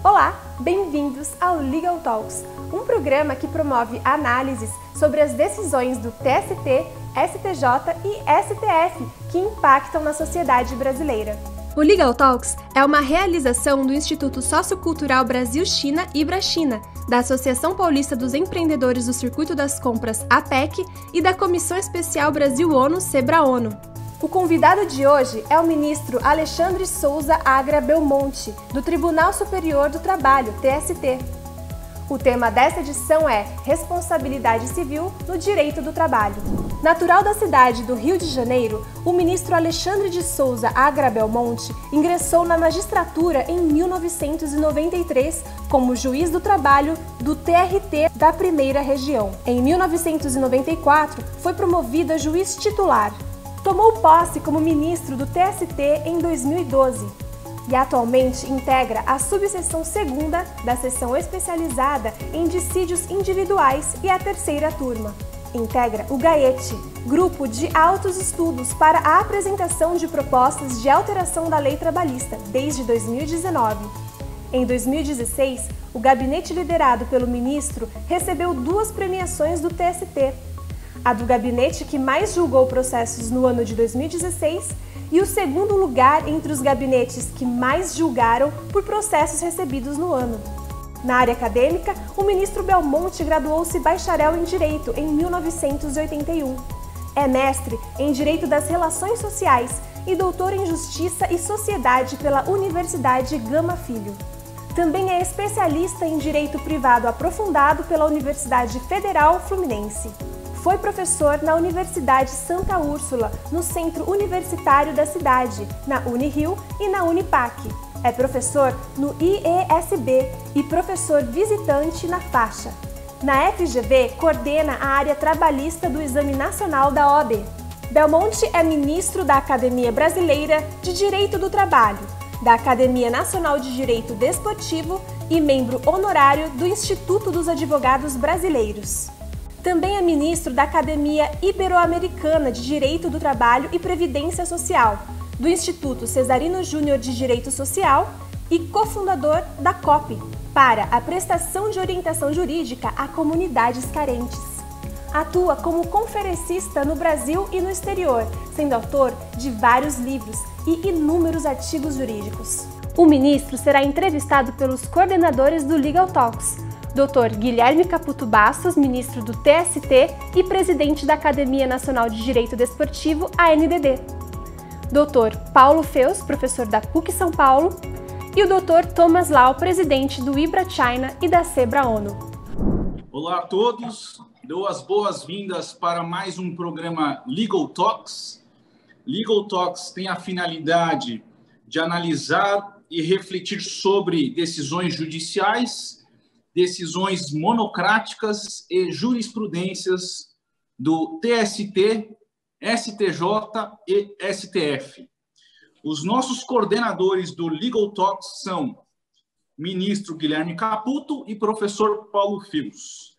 Olá, bem-vindos ao Legal Talks, um programa que promove análises sobre as decisões do TST, STJ e STF que impactam na sociedade brasileira. O Legal Talks é uma realização do Instituto Sociocultural Brasil-China Ibra-China, da Associação Paulista dos Empreendedores do Circuito das Compras APEC e da Comissão Especial Brasil-ONU Sebra-ONU. O convidado de hoje é o ministro Alexandre Souza Agra Belmonte, do Tribunal Superior do Trabalho, TST. O tema desta edição é Responsabilidade Civil no Direito do Trabalho. Natural da cidade do Rio de Janeiro, o ministro Alexandre de Souza Agra Belmonte ingressou na magistratura em 1993 como juiz do trabalho do TRT da Primeira Região. Em 1994, foi promovido a juiz titular. Tomou posse como ministro do TST em 2012 e atualmente integra a subseção 2ª da seção especializada em dissídios individuais e a 3ª turma. Integra o GAET, Grupo de Altos Estudos para a apresentação de propostas de alteração da lei trabalhista, desde 2019. Em 2016, o gabinete liderado pelo ministro recebeu 2 premiações do TST, a do gabinete que mais julgou processos no ano de 2016 e o 2º lugar entre os gabinetes que mais julgaram por processos recebidos no ano. Na área acadêmica, o ministro Belmonte graduou-se bacharel em Direito em 1981. É mestre em Direito das Relações Sociais e doutor em Justiça e Sociedade pela Universidade Gama Filho. Também é especialista em Direito Privado Aprofundado pela Universidade Federal Fluminense. Foi professor na Universidade Santa Úrsula, no Centro Universitário da cidade, na Unirio e na Unipac. É professor no IESB e professor visitante na faixa. Na FGV, coordena a área trabalhista do Exame Nacional da OAB. Belmonte é ministro da Academia Brasileira de Direito do Trabalho, da Academia Nacional de Direito Desportivo e membro honorário do Instituto dos Advogados Brasileiros. Também é ministro da Academia Ibero-Americana de Direito do Trabalho e Previdência Social, do Instituto Cesarino Júnior de Direito Social e cofundador da COP, para a prestação de orientação jurídica a comunidades carentes. Atua como conferencista no Brasil e no exterior, sendo autor de vários livros e inúmeros artigos jurídicos. O ministro será entrevistado pelos coordenadores do Legal Talks, Dr. Guilherme Caputo Bastos, ministro do TST e presidente da Academia Nacional de Direito Desportivo, ANDD. Dr. Paulo Feus, professor da PUC São Paulo, e o Dr. Thomas Lau, presidente do Ibra-China e da Sebra-ONU. Olá a todos, dou as boas-vindas para mais um programa Legal Talks. Legal Talks tem a finalidade de analisar e refletir sobre decisões judiciais, decisões monocráticas e jurisprudências do TST, STJ e STF. Os nossos coordenadores do Legal Talks são ministro Guilherme Caputo e professor Paulo Feus.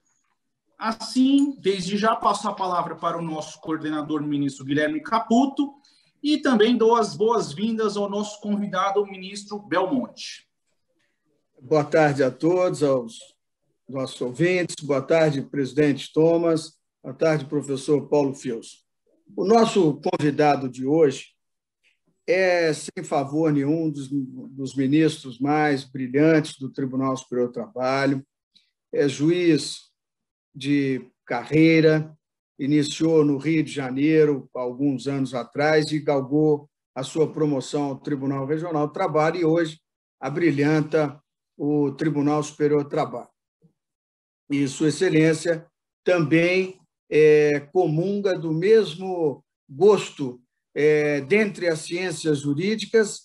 Assim, desde já passo a palavra para o nosso coordenador, ministro Guilherme Caputo, e também dou as boas-vindas ao nosso convidado, o ministro Belmonte. Boa tarde a todos, aos nossos ouvintes. Boa tarde, presidente Thomas. Boa tarde, professor Paulo Feus. O nosso convidado de hoje é, sem favor nenhum, dos ministros mais brilhantes do Tribunal Superior do Trabalho. É juiz de carreira, iniciou no Rio de Janeiro, há alguns anos atrás, e galgou a sua promoção ao Tribunal Regional do Trabalho e hoje abrilhanta o Tribunal Superior do Trabalho. E Sua Excelência também comunga do mesmo gosto dentre as ciências jurídicas,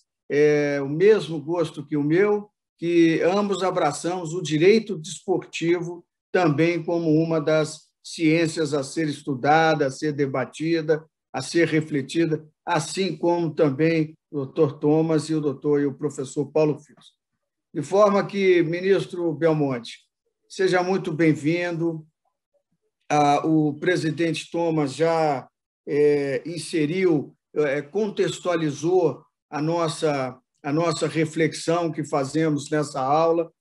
o mesmo gosto que o meu, que ambos abraçamos o direito desportivo também como uma das ciências a ser estudada, a ser debatida, a ser refletida, assim como também o Dr. Thomas e o professor Paulo Feus. De forma que, ministro Belmonte, seja muito bem-vindo. O presidente Thomas já inseriu, contextualizou a nossa a nossa reflexão que fazemos nessa aula.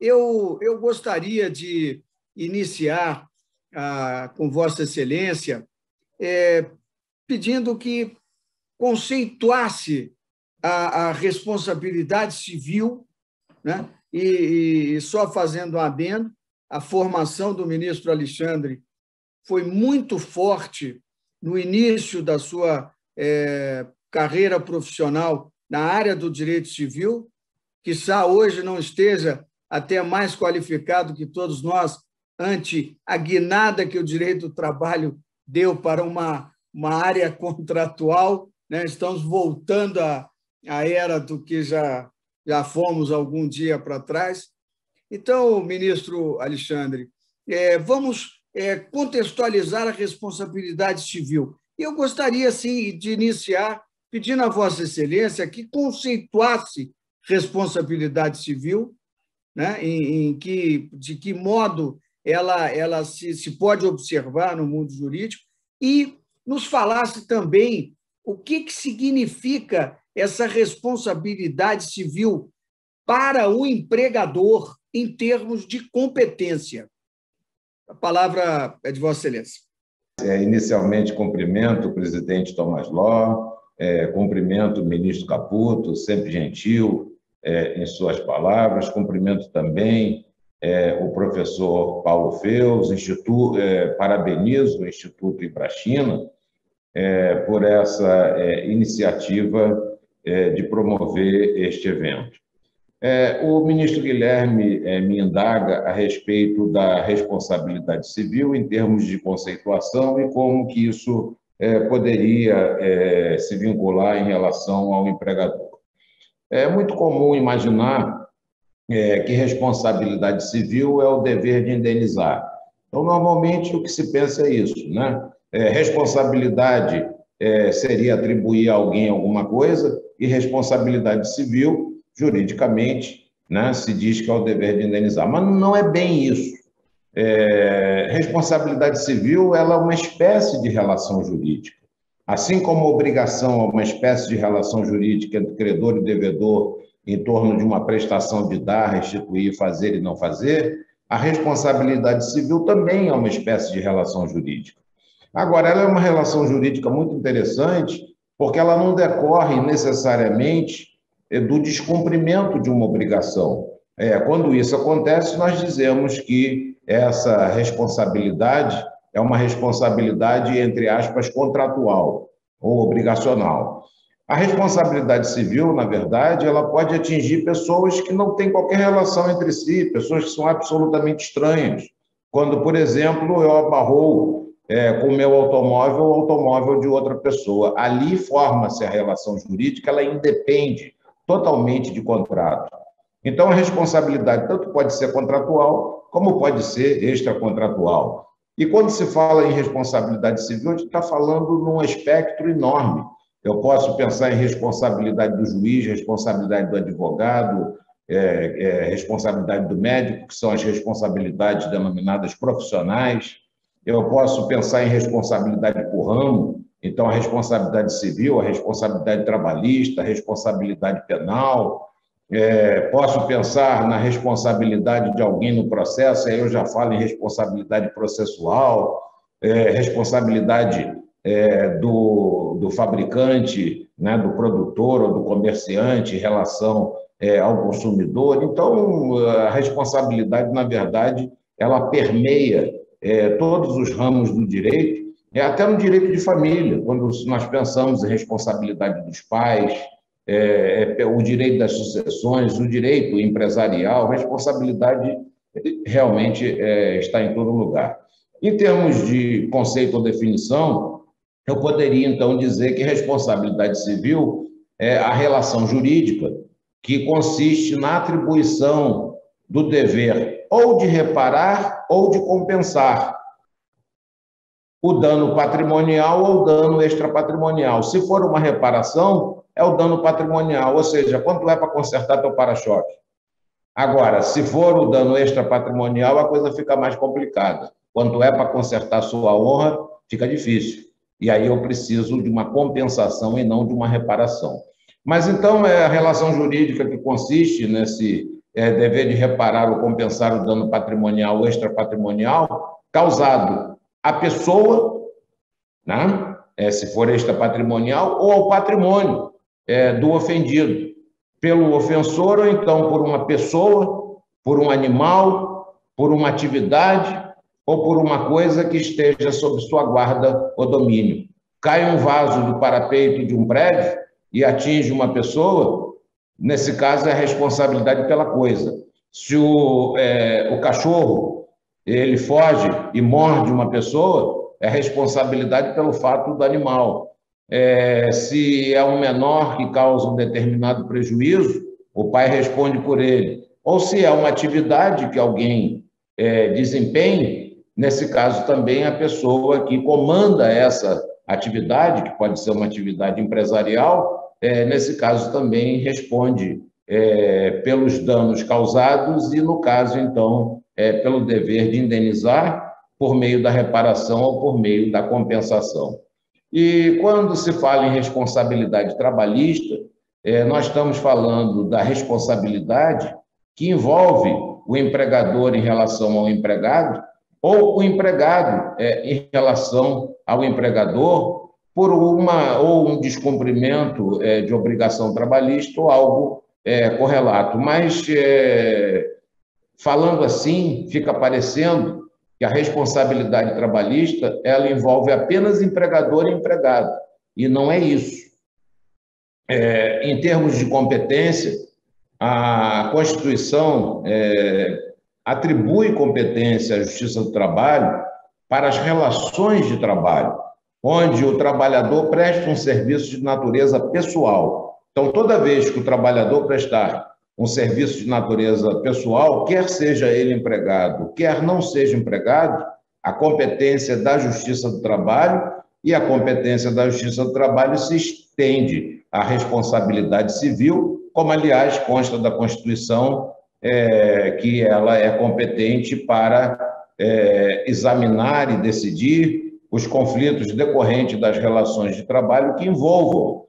Eu gostaria de iniciar com Vossa Excelência pedindo que conceituasse a responsabilidade civil, né? E só fazendo um adendo, a formação do ministro Alexandre foi muito forte no início da sua carreira profissional na área do direito civil, quizá hoje não esteja até mais qualificado que todos nós ante a guinada que o direito do trabalho deu para uma área contratual, né? Estamos voltando à era do que já fomos algum dia para trás. Então, ministro Alexandre, vamos contextualizar a responsabilidade civil. E eu gostaria, sim, de iniciar pedindo a Vossa Excelência que conceituasse responsabilidade civil, né? De que modo ela se pode observar no mundo jurídico, e nos falasse também o que significa essa responsabilidade civil para o empregador em termos de competência. A palavra é de Vossa Excelência. Inicialmente, cumprimento o presidente Thomas Ló, cumprimento o ministro Caputo, sempre gentil em suas palavras, cumprimento também o professor Paulo Feus, parabenizo o Instituto Ibrachina por essa iniciativa de promover este evento. O ministro Guilherme me indaga a respeito da responsabilidade civil em termos de conceituação e como que isso poderia se vincular em relação ao empregador. É muito comum imaginar que responsabilidade civil é o dever de indenizar. Então, normalmente, o que se pensa é isso, né? Responsabilidade seria atribuir a alguém alguma coisa, e responsabilidade civil, juridicamente, né, se diz que é o dever de indenizar. Mas não é bem isso. Responsabilidade civil ela é uma espécie de relação jurídica. Assim como a obrigação é uma espécie de relação jurídica entre credor e devedor em torno de uma prestação de dar, restituir, fazer e não fazer, a responsabilidade civil também é uma espécie de relação jurídica. Agora, ela é uma relação jurídica muito interessante porque ela não decorre necessariamente do descumprimento de uma obrigação. Quando isso acontece, nós dizemos que essa responsabilidade é uma responsabilidade, entre aspas, contratual ou obrigacional. A responsabilidade civil, na verdade, ela pode atingir pessoas que não têm qualquer relação entre si, pessoas que são absolutamente estranhas. Quando, por exemplo, eu abarroo com o meu automóvel o automóvel de outra pessoa. Ali forma-se a relação jurídica, ela independe totalmente de contrato. Então, a responsabilidade tanto pode ser contratual, como pode ser extracontratual. E quando se fala em responsabilidade civil, a gente está falando num espectro enorme. Eu posso pensar em responsabilidade do juiz, responsabilidade do advogado, responsabilidade do médico, que são as responsabilidades denominadas profissionais. Eu posso pensar em responsabilidade por ramo, então a responsabilidade civil, a responsabilidade trabalhista, a responsabilidade penal. Posso pensar na responsabilidade de alguém no processo, aí eu já falo em responsabilidade processual, responsabilidade do fabricante, né, do produtor ou do comerciante em relação ao consumidor. Então, a responsabilidade, na verdade, ela permeia todos os ramos do direito, até no direito de família, quando nós pensamos em responsabilidade dos pais, o direito das sucessões, o direito empresarial, a responsabilidade realmente está em todo lugar. Em termos de conceito ou definição, eu poderia, então, dizer que responsabilidade civil é a relação jurídica que consiste na atribuição do dever ou de reparar ou de compensar o dano patrimonial ou o dano extrapatrimonial. Se for uma reparação, é o dano patrimonial, ou seja, quanto é para consertar teu para-choque. Agora, se for o dano extrapatrimonial, a coisa fica mais complicada. Quanto é para consertar sua honra, fica difícil. E aí eu preciso de uma compensação e não de uma reparação. Mas então é a relação jurídica que consiste nesse dever de reparar ou compensar o dano patrimonial ou extrapatrimonial causado à pessoa, né? Se for extrapatrimonial, ou ao patrimônio do ofendido, pelo ofensor ou então por uma pessoa, por um animal, por uma atividade ou por uma coisa que esteja sob sua guarda ou domínio. Cai um vaso do parapeito de um prédio e atinge uma pessoa, nesse caso é a responsabilidade pela coisa. Se o cachorro ele foge e morde uma pessoa, é responsabilidade pelo fato do animal. Se é um menor que causa um determinado prejuízo, o pai responde por ele. Ou se é uma atividade que alguém desempenhe, nesse caso também a pessoa que comanda essa atividade, que pode ser uma atividade empresarial, nesse caso também responde pelos danos causados e, no caso, então, pelo dever de indenizar por meio da reparação ou por meio da compensação. E quando se fala em responsabilidade trabalhista, nós estamos falando da responsabilidade que envolve o empregador em relação ao empregado ou o empregado em relação ao empregador por um descumprimento de obrigação trabalhista ou algo correlato. Mas, falando assim, fica parecendo que a responsabilidade trabalhista ela envolve apenas empregador e empregado, e não é isso. Em termos de competência, a Constituição atribui competência à Justiça do Trabalho para as relações de trabalho, onde o trabalhador presta um serviço de natureza pessoal. Então, toda vez que o trabalhador prestar um serviço de natureza pessoal, quer seja ele empregado, quer não seja empregado, a competência da Justiça do Trabalho e a competência da Justiça do Trabalho se estende à responsabilidade civil, como, aliás, consta da Constituição, que ela é competente para examinar e decidir os conflitos decorrentes das relações de trabalho que envolvam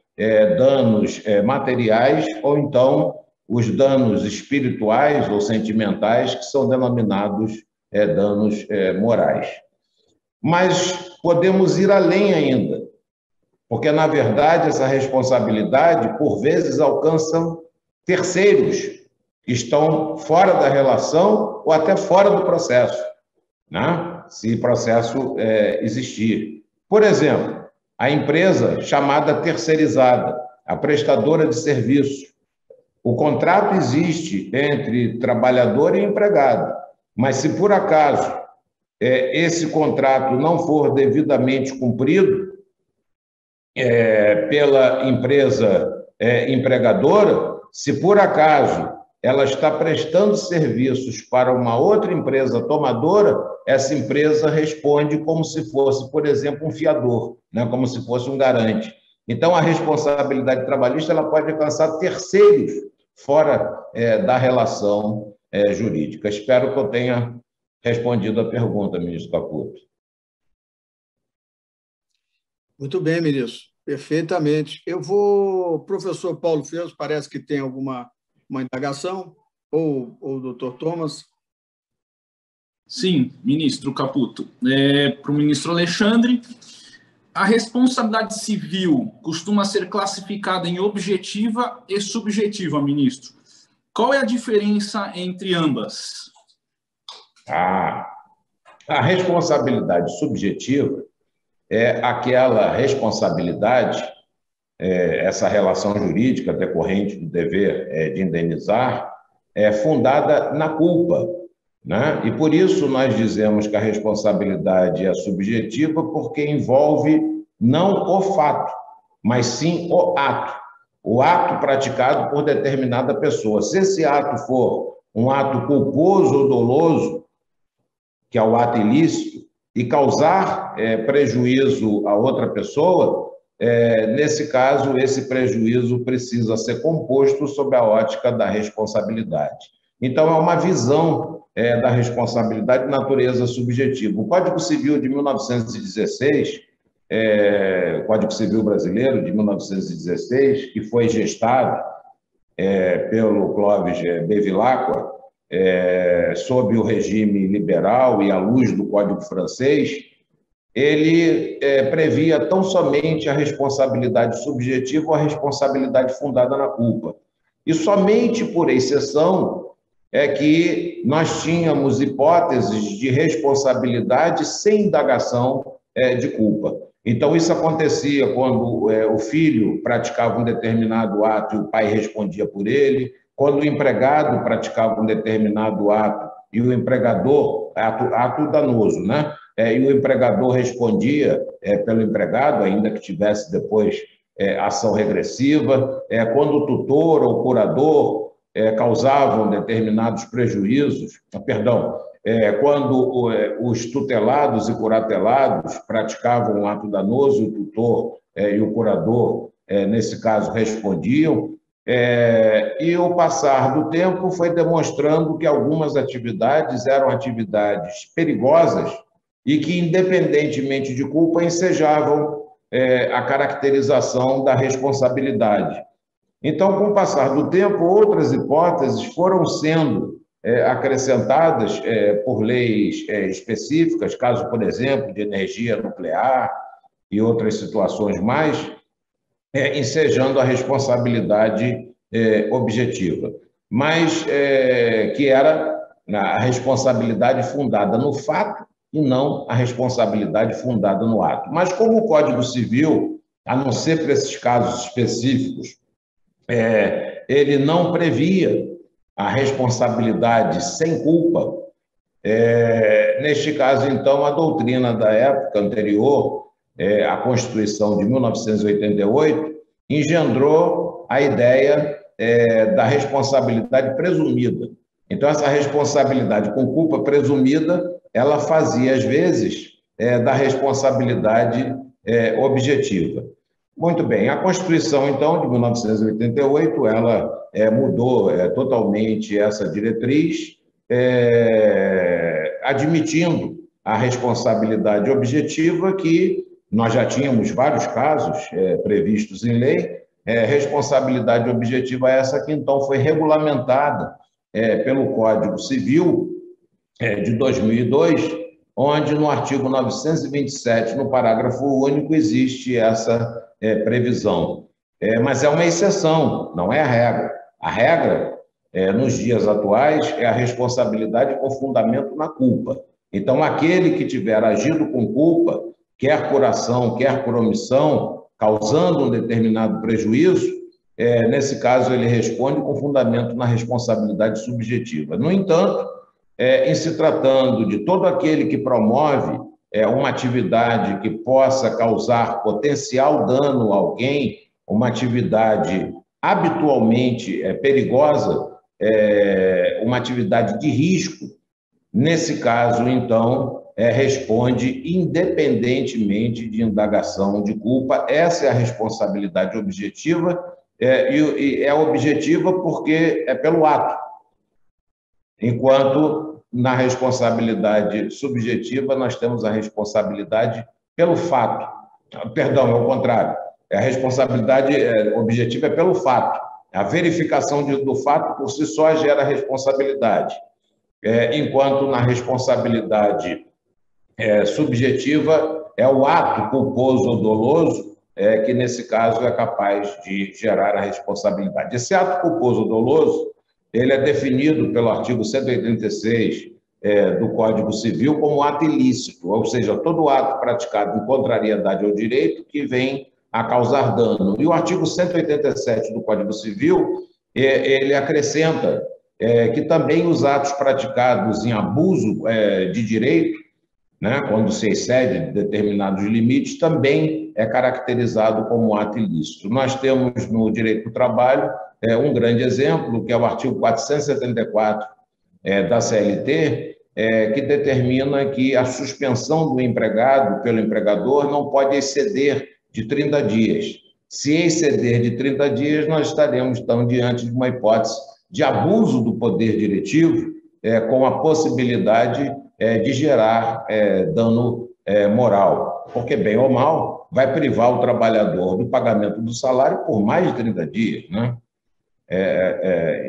danos materiais ou então os danos espirituais ou sentimentais, que são denominados danos morais. Mas podemos ir além ainda, porque, na verdade, essa responsabilidade, por vezes, alcança terceiros que estão fora da relação ou até fora do processo, né? Se processo existir. Por exemplo, a empresa chamada terceirizada, a prestadora de serviços. O contrato existe entre trabalhador e empregado, mas se por acaso esse contrato não for devidamente cumprido pela empresa empregadora, se por acaso ela está prestando serviços para uma outra empresa tomadora, essa empresa responde como se fosse, por exemplo, um fiador, né? Como se fosse um garante. Então, a responsabilidade trabalhista ela pode alcançar terceiros fora da relação jurídica. Espero que eu tenha respondido a pergunta, ministro Caputo. Muito bem, ministro. Perfeitamente. Professor Paulo Feus, parece que tem alguma indagação, ou o doutor Thomas? Sim, ministro Caputo. Para o ministro Alexandre, a responsabilidade civil costuma ser classificada em objetiva e subjetiva, ministro. Qual é a diferença entre ambas? A responsabilidade subjetiva é aquela responsabilidade, essa relação jurídica decorrente do dever de indenizar, fundada na culpa, né? E por isso nós dizemos que a responsabilidade é subjetiva, porque envolve não o fato, mas sim o ato praticado por determinada pessoa. Se esse ato for um ato culposo ou doloso, que é o ato ilícito, e causar prejuízo a outra pessoa, nesse caso, esse prejuízo precisa ser composto sob a ótica da responsabilidade. Então, é uma visão da responsabilidade de natureza subjetiva. O Código Civil de 1916, Código Civil Brasileiro, de 1916, que foi gestado pelo Clóvis Bevilacqua, sob o regime liberal e à luz do Código francês, ele previa tão somente a responsabilidade subjetiva ou a responsabilidade fundada na culpa. E somente por exceção é que nós tínhamos hipóteses de responsabilidade sem indagação de culpa. Então, isso acontecia quando o filho praticava um determinado ato e o pai respondia por ele, quando o empregado praticava um determinado ato e o empregador, ato danoso, né? E o empregador respondia pelo empregado, ainda que tivesse depois ação regressiva, quando o tutor ou o curador causavam determinados prejuízos, quando os tutelados e curatelados praticavam um ato danoso, o tutor e o curador, nesse caso, respondiam, e o passar do tempo foi demonstrando que algumas atividades eram atividades perigosas e que, independentemente de culpa, ensejavam a caracterização da responsabilidade. Então, com o passar do tempo, outras hipóteses foram sendo acrescentadas por leis específicas, caso, por exemplo, de energia nuclear e outras situações mais, ensejando a responsabilidade objetiva, mas que era a responsabilidade fundada no fato e não a responsabilidade fundada no ato. Mas como o Código Civil, a não ser para esses casos específicos, ele não previa a responsabilidade sem culpa, neste caso, então, a doutrina da época anterior, a Constituição de 1988, engendrou a ideia da responsabilidade presumida. Então, essa responsabilidade com culpa presumida, ela fazia, às vezes, da responsabilidade objetiva. Muito bem, a Constituição, então, de 1988, ela mudou totalmente essa diretriz, admitindo a responsabilidade objetiva, que nós já tínhamos vários casos previstos em lei. Responsabilidade objetiva essa que, então, foi regulamentada pelo Código Civil de 2002, onde no artigo 927, no parágrafo único, existe essa previsão. Mas é uma exceção, não é a regra. A regra, nos dias atuais, é a responsabilidade com fundamento na culpa. Então, aquele que tiver agido com culpa, quer por ação, quer por omissão, causando um determinado prejuízo, nesse caso, ele responde com fundamento na responsabilidade subjetiva. No entanto, em se tratando de todo aquele que promove uma atividade que possa causar potencial dano a alguém, uma atividade habitualmente perigosa, uma atividade de risco, nesse caso, então, responde independentemente de indagação de culpa. Essa é a responsabilidade objetiva, e é objetiva porque é pelo ato, enquanto na responsabilidade subjetiva nós temos a responsabilidade pelo fato. Perdão, é o contrário. A responsabilidade objetiva é pelo fato. A verificação do fato por si só gera responsabilidade, enquanto na responsabilidade subjetiva é o ato culposo ou doloso que, nesse caso, é capaz de gerar a responsabilidade. Esse ato culposo ou doloso, ele é definido pelo artigo 186 do Código Civil como ato ilícito, ou seja, todo ato praticado em contrariedade ao direito que vem a causar dano. E o artigo 187 do Código Civil, ele acrescenta que também os atos praticados em abuso de direito, né, quando se excede determinados limites, também é caracterizado como ato ilícito. Nós temos no direito do trabalho um grande exemplo, que é o artigo 474 da CLT, que determina que a suspensão do empregado pelo empregador não pode exceder de 30 dias. Se exceder de 30 dias, nós estaremos, então, diante de uma hipótese de abuso do poder diretivo, com a possibilidade de gerar dano moral. Porque, bem ou mal, vai privar o trabalhador do pagamento do salário por mais de 30 dias, né?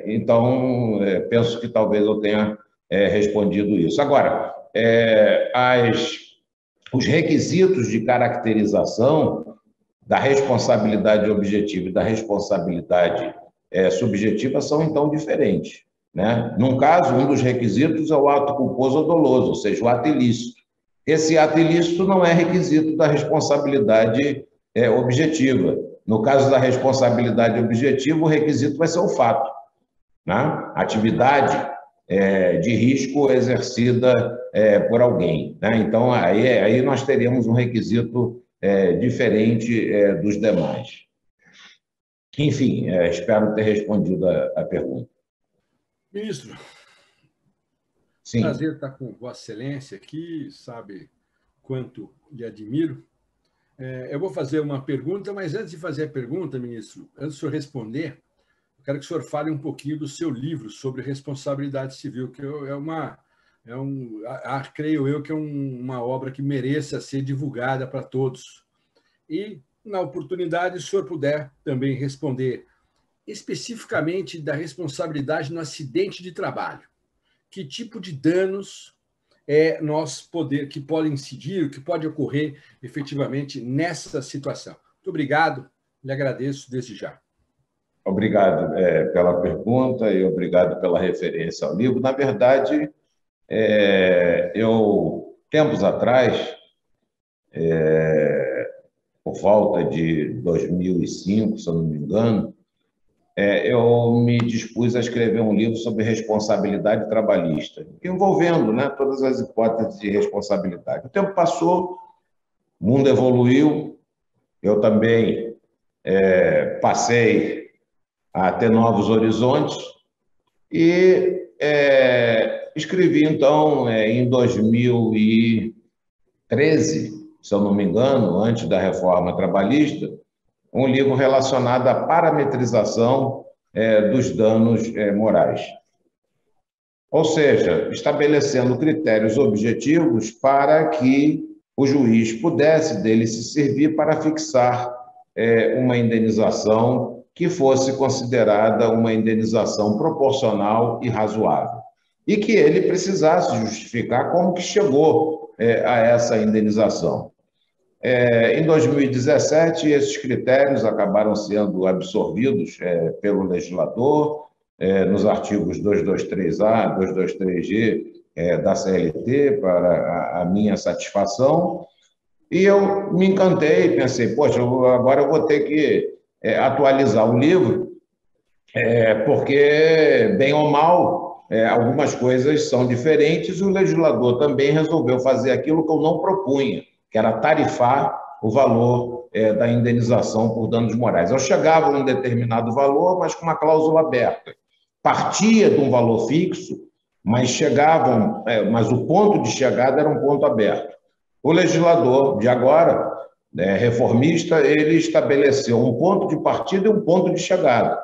Então, penso que talvez eu tenha respondido isso. Agora, os requisitos de caracterização da responsabilidade objetiva e da responsabilidade subjetiva são, então, diferentes, né? Num caso, um dos requisitos é o ato culposo ou doloso, ou seja, o ato ilícito. Esse ato ilícito não é requisito da responsabilidade objetiva. No caso da responsabilidade objetiva, o requisito vai ser o fato, né? Atividade de risco exercida por alguém, né? Então, aí nós teríamos um requisito diferente dos demais. Enfim, espero ter respondido a pergunta. Ministro, sim. Prazer estar com Vossa Excelência aqui, sabe quanto lhe admiro. Eu vou fazer uma pergunta, mas antes de fazer a pergunta, ministro, antes de o senhor responder, eu quero que o senhor fale um pouquinho do seu livro sobre responsabilidade civil, que creio eu que é uma obra que mereça ser divulgada para todos. E, na oportunidade, se o senhor puder também responder especificamente da responsabilidade no acidente de trabalho. Que tipo de danos que podem incidir, que pode ocorrer efetivamente nessa situação? Muito obrigado, lhe agradeço desde já. Obrigado pela pergunta e obrigado pela referência ao livro. Na verdade, tempos atrás, por volta de 2005, se eu não me engano, eu me dispus a escrever um livro sobre responsabilidade trabalhista, envolvendo, né, todas as hipóteses de responsabilidade. O tempo passou, o mundo evoluiu, eu também passei a ter novos horizontes e escrevi, então, em 2013, se eu não me engano, antes da reforma trabalhista, um livro relacionado à parametrização dos danos morais. Ou seja, estabelecendo critérios objetivos para que o juiz pudesse dele se servir para fixar uma indenização que fosse considerada uma indenização proporcional e razoável. E que ele precisasse justificar como que chegou a essa indenização. Em 2017, esses critérios acabaram sendo absorvidos pelo legislador nos artigos 223A, 223G da CLT, para a minha satisfação, e eu me encantei, pensei, poxa, agora eu vou ter que atualizar o livro, porque, bem ou mal, algumas coisas são diferentes, e o legislador também resolveu fazer aquilo que eu não propunha, que era tarifar o valor da indenização por danos morais. Eu chegava a um determinado valor, mas com uma cláusula aberta. Partia de um valor fixo, mas mas o ponto de chegada era um ponto aberto. O legislador de agora, reformista, ele estabeleceu um ponto de partida e um ponto de chegada.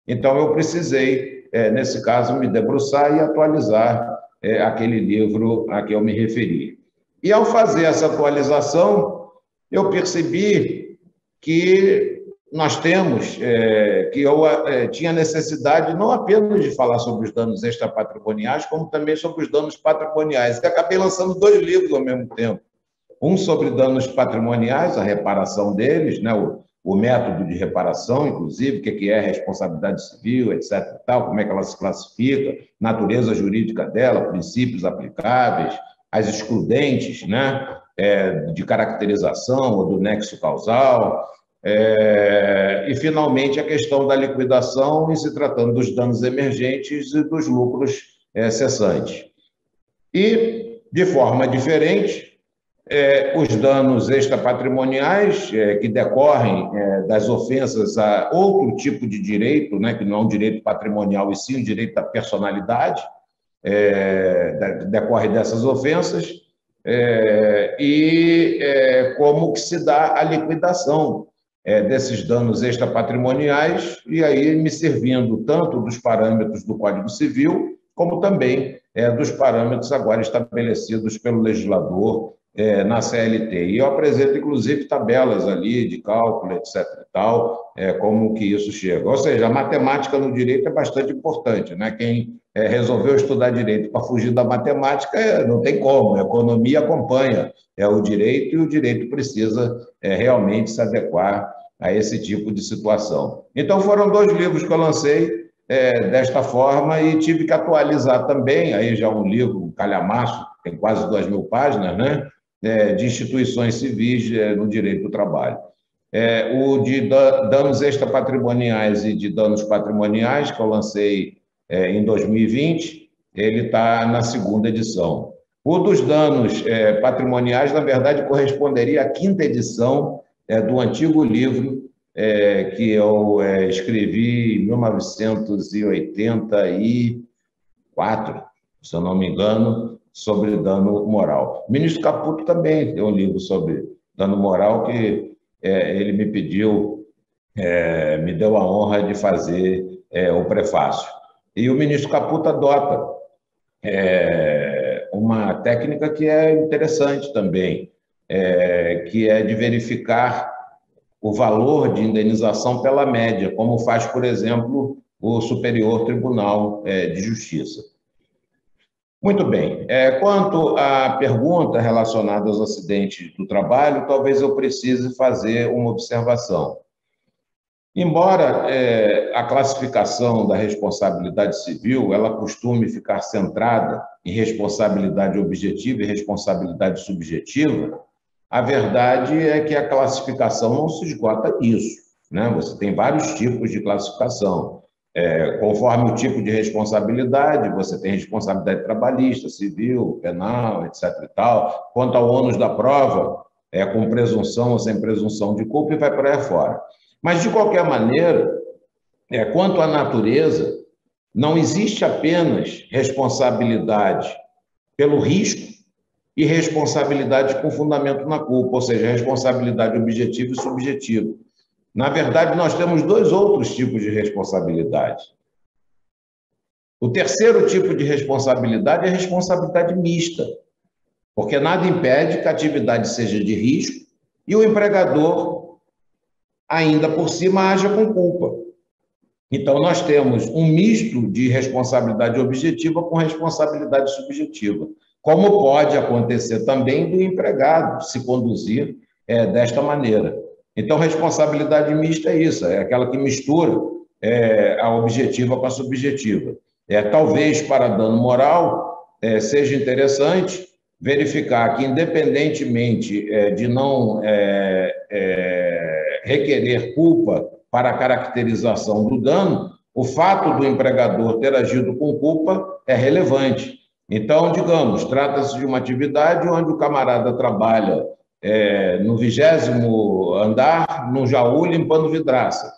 Então, eu precisei, nesse caso, me debruçar e atualizar aquele livro a que eu me referi. E, ao fazer essa atualização, eu percebi que nós temos, que eu tinha necessidade não apenas de falar sobre os danos extrapatrimoniais, como também sobre os danos patrimoniais. E acabei lançando 2 livros ao mesmo tempo. Um sobre danos patrimoniais, a reparação deles, né, o método de reparação, inclusive, o que é responsabilidade civil, etc. Tal, como é que ela se classifica, natureza jurídica dela, princípios aplicáveis, as excludentes, né, de caracterização ou do nexo causal, e, finalmente, a questão da liquidação em se tratando dos danos emergentes e dos lucros cessantes. E, de forma diferente, os danos extrapatrimoniais que decorrem das ofensas a outro tipo de direito, né, que não é um direito patrimonial e sim o direito da personalidade, decorre dessas ofensas, e como que se dá a liquidação desses danos extrapatrimoniais, e aí me servindo tanto dos parâmetros do Código Civil, como também dos parâmetros agora estabelecidos pelo legislador na CLT. E eu apresento, inclusive, tabelas ali de cálculo, etc. e tal, como que isso chega. Ou seja, a matemática no direito é bastante importante, né? Quem resolveu estudar direito para fugir da matemática, não tem como, a economia acompanha o direito e o direito precisa realmente se adequar a esse tipo de situação. Então, foram 2 livros que eu lancei desta forma e tive que atualizar também, aí já um livro, um calhamaço, tem quase 2.000 páginas, né? De instituições civis no direito do trabalho. O de danos extrapatrimoniais e de danos patrimoniais, que eu lancei em 2020, ele está na 2ª edição. O dos danos patrimoniais, na verdade, corresponderia à 5ª edição do antigo livro que eu escrevi em 1984, se eu não me engano, sobre dano moral. O ministro Caputo também tem um livro sobre dano moral que ele me pediu, me deu a honra de fazer o prefácio. E o ministro Caputo adota uma técnica que é interessante também, que é de verificar o valor de indenização pela média, como faz, por exemplo, o Superior Tribunal de Justiça. Muito bem. Quanto à pergunta relacionada aos acidentes do trabalho, talvez eu precise fazer uma observação. Embora a classificação da responsabilidade civil ela costume ficar centrada em responsabilidade objetiva e responsabilidade subjetiva, a verdade é que a classificação não se esgota nisso, né? Você tem vários tipos de classificação. Conforme o tipo de responsabilidade, você tem responsabilidade trabalhista, civil, penal, etc. e tal. Quanto ao ônus da prova, com presunção ou sem presunção de culpa, e vai por aí fora. Mas, de qualquer maneira, quanto à natureza, não existe apenas responsabilidade pelo risco e responsabilidade com fundamento na culpa, ou seja, responsabilidade objetiva e subjetiva. Na verdade, nós temos 2 outros tipos de responsabilidade. O terceiro tipo de responsabilidade é a responsabilidade mista, porque nada impede que a atividade seja de risco e o empregador, ainda por cima, haja com culpa. Então, nós temos um misto de responsabilidade objetiva com responsabilidade subjetiva, como pode acontecer também do empregado se conduzir desta maneira. Então, responsabilidade mista é isso, é aquela que mistura a objetiva com a subjetiva. Talvez, para dano moral, seja interessante verificar que, independentemente de não requerer culpa para a caracterização do dano, o fato do empregador ter agido com culpa é relevante. Então, digamos, trata-se de uma atividade onde o camarada trabalha no 20º andar, no Jaú, limpando vidraça.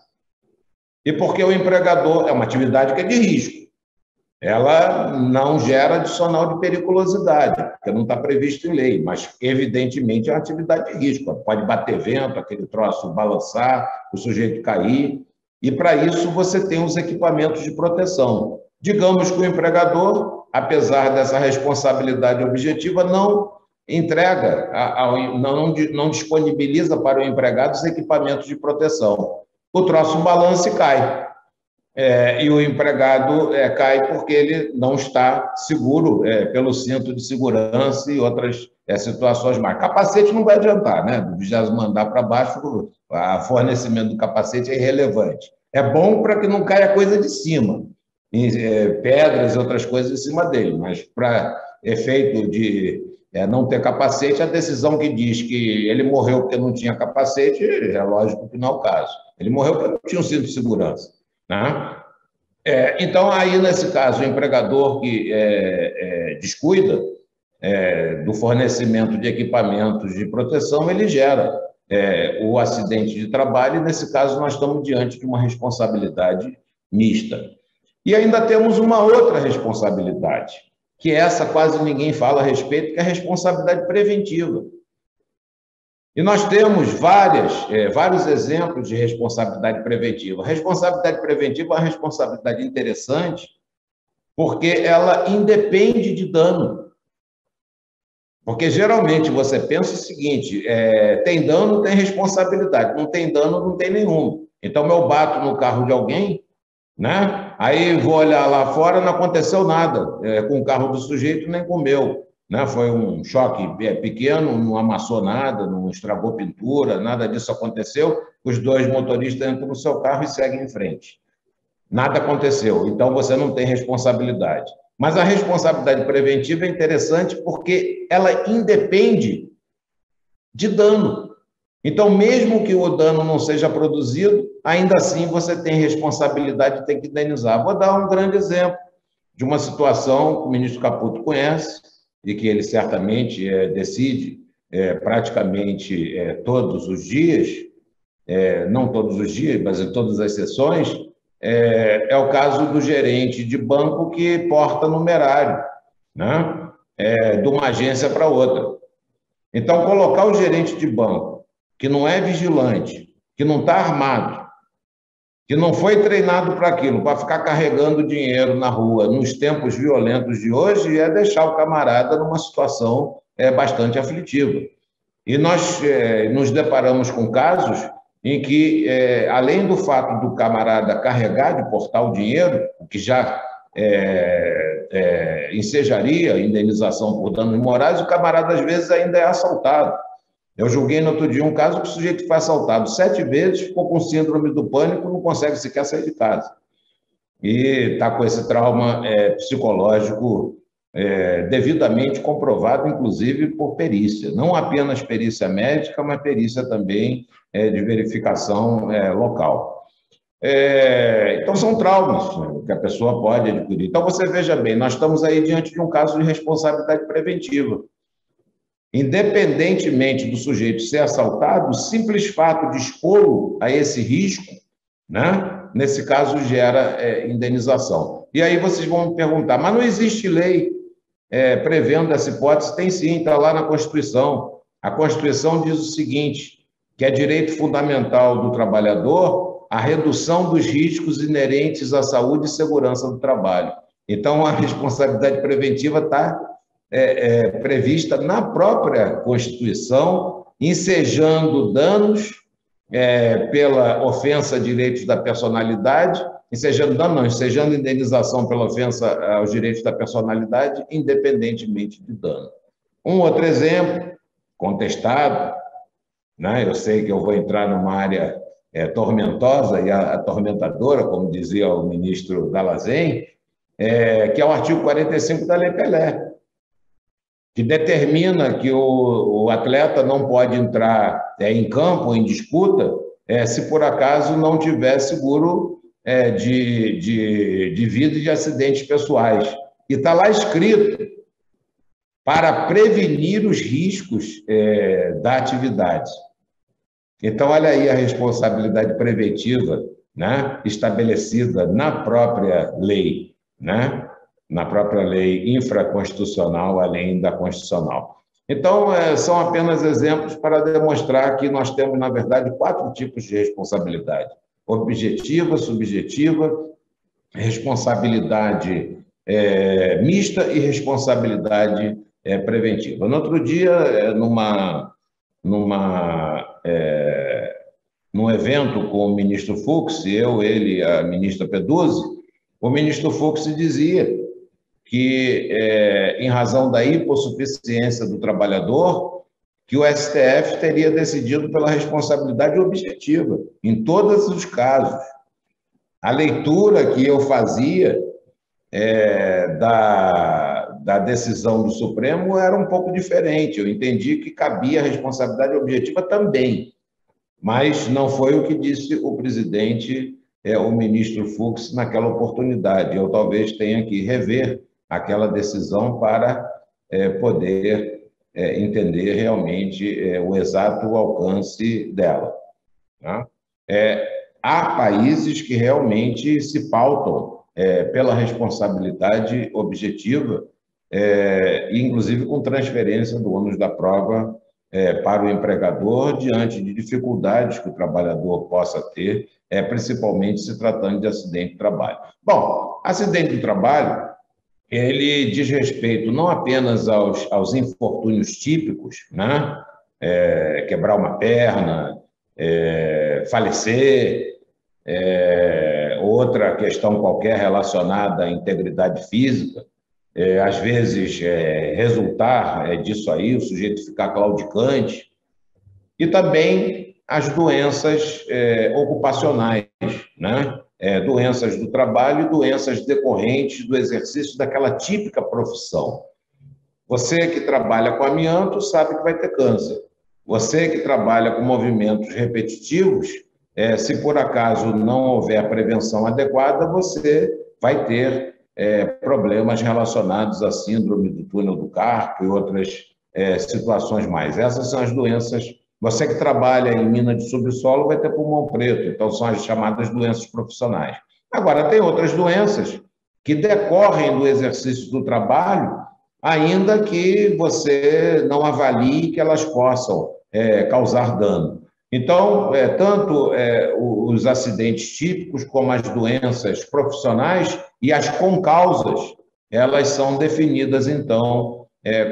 E porque o empregador é uma atividade que é de risco. Ela não gera adicional de periculosidade, porque não está previsto em lei, mas, evidentemente, é uma atividade de risco. Pode bater vento, aquele troço balançar, o sujeito cair, e, para isso, você tem os equipamentos de proteção. Digamos que o empregador, apesar dessa responsabilidade objetiva, não entrega, não disponibiliza para o empregado os equipamentos de proteção. O troço balança e cai. E o empregado cai porque ele não está seguro pelo cinto de segurança e outras situações mais. Capacete não vai adiantar, né? Do 20º andar para baixo, o fornecimento do capacete é irrelevante. É bom para que não caia coisa de cima, pedras e outras coisas em cima dele, mas para efeito de não ter capacete, a decisão que diz que ele morreu porque não tinha capacete, é lógico que não é o caso. Ele morreu porque não tinha um cinto de segurança, né? Então, aí, nesse caso, o empregador que descuida do fornecimento de equipamentos de proteção, ele gera o acidente de trabalho, e, nesse caso, nós estamos diante de uma responsabilidade mista. E ainda temos uma outra responsabilidade, que essa quase ninguém fala a respeito, que é a responsabilidade preventiva. E nós temos vários exemplos de responsabilidade preventiva. A responsabilidade preventiva é uma responsabilidade interessante porque ela independe de dano. Porque geralmente você pensa o seguinte, tem dano, tem responsabilidade, não tem dano, não tem nenhum. Então eu bato no carro de alguém, né? Aí vou olhar lá fora, não aconteceu nada com o carro do sujeito nem com o meu. Né? Foi um choque pequeno, não amassou nada, não estragou pintura, nada disso aconteceu. Os dois motoristas entram no seu carro e seguem em frente. Nada aconteceu, então você não tem responsabilidade. Mas a responsabilidade preventiva é interessante porque ela independe de dano. Então, mesmo que o dano não seja produzido, ainda assim você tem responsabilidade de ter que indenizar. Vou dar um grande exemplo de uma situação que o ministro Caputo conhece e que ele certamente decide praticamente todos os dias, não todos os dias, mas em todas as sessões, é o caso do gerente de banco que porta numerário, né? De uma agência para outra. Então, colocar o gerente de banco, que não é vigilante, que não está armado, que não foi treinado para aquilo, para ficar carregando dinheiro na rua, nos tempos violentos de hoje, é deixar o camarada numa situação bastante aflitiva. E nós nos deparamos com casos em que, além do fato do camarada carregar de portar o dinheiro, o que já ensejaria indenização por danos morais, o camarada, às vezes, ainda é assaltado. Eu julguei no outro dia um caso que o sujeito foi assaltado 7 vezes, ficou com síndrome do pânico, não consegue sequer sair de casa. E está com esse trauma psicológico devidamente comprovado, inclusive por perícia. Não apenas perícia médica, mas perícia também de verificação local. Então, são traumas, né, que a pessoa pode adquirir. Então, você veja bem, nós estamos aí diante de um caso de responsabilidade preventiva. Independentemente do sujeito ser assaltado, o simples fato de expô-lo a esse risco, né, nesse caso, gera indenização. E aí vocês vão me perguntar, mas não existe lei prevendo essa hipótese? Tem sim, está lá na Constituição. A Constituição diz o seguinte, que é direito fundamental do trabalhador a redução dos riscos inerentes à saúde e segurança do trabalho. Então, a responsabilidade preventiva está prevista na própria Constituição, ensejando danos pela ofensa a direitos da personalidade, ensejando indenização pela ofensa aos direitos da personalidade, independentemente de dano. Um outro exemplo, contestado, né? Eu sei que eu vou entrar numa área tormentosa e atormentadora, como dizia o ministro Dall'Asen, que é o artigo 45 da Lei Pelé, que determina que o atleta não pode entrar em campo, em disputa, se por acaso não tiver seguro de vida e de acidentes pessoais. E está lá escrito, para prevenir os riscos da atividade. Então, olha aí a responsabilidade preventiva, né, estabelecida na própria lei, né? Na própria lei infraconstitucional, além da constitucional. Então, são apenas exemplos para demonstrar que nós temos, na verdade, 4 tipos de responsabilidade: objetiva, subjetiva, responsabilidade mista e responsabilidade preventiva. No outro dia, num evento com o ministro Fux, ele e a ministra Peduzzi, o ministro Fux dizia que, em razão da hipossuficiência do trabalhador, que o STF teria decidido pela responsabilidade objetiva, em todos os casos. A leitura que eu fazia da decisão do Supremo era um pouco diferente. Eu entendi que cabia a responsabilidade objetiva também, mas não foi o que disse o presidente, o ministro Fux, naquela oportunidade. Eu talvez tenha que rever aquela decisão para poder entender realmente o exato alcance dela. Tá? Há países que realmente se pautam pela responsabilidade objetiva, inclusive com transferência do ônus da prova para o empregador diante de dificuldades que o trabalhador possa ter, principalmente se tratando de acidente de trabalho. Bom, acidente de trabalho ele diz respeito não apenas aos infortúnios típicos, né? Quebrar uma perna, falecer, outra questão qualquer relacionada à integridade física, às vezes resultar disso aí, o sujeito ficar claudicante, e também as doenças ocupacionais, né? Doenças do trabalho e doenças decorrentes do exercício daquela típica profissão. Você que trabalha com amianto sabe que vai ter câncer. Você que trabalha com movimentos repetitivos, se por acaso não houver prevenção adequada, você vai ter problemas relacionados à síndrome do túnel do carpo e outras situações mais. Essas são as doenças. Você que trabalha em mina de subsolo vai ter pulmão preto, então são as chamadas doenças profissionais. Agora, tem outras doenças que decorrem do exercício do trabalho, ainda que você não avalie que elas possam causar dano. Então, tanto os acidentes típicos como as doenças profissionais e as concausas, elas são definidas, então,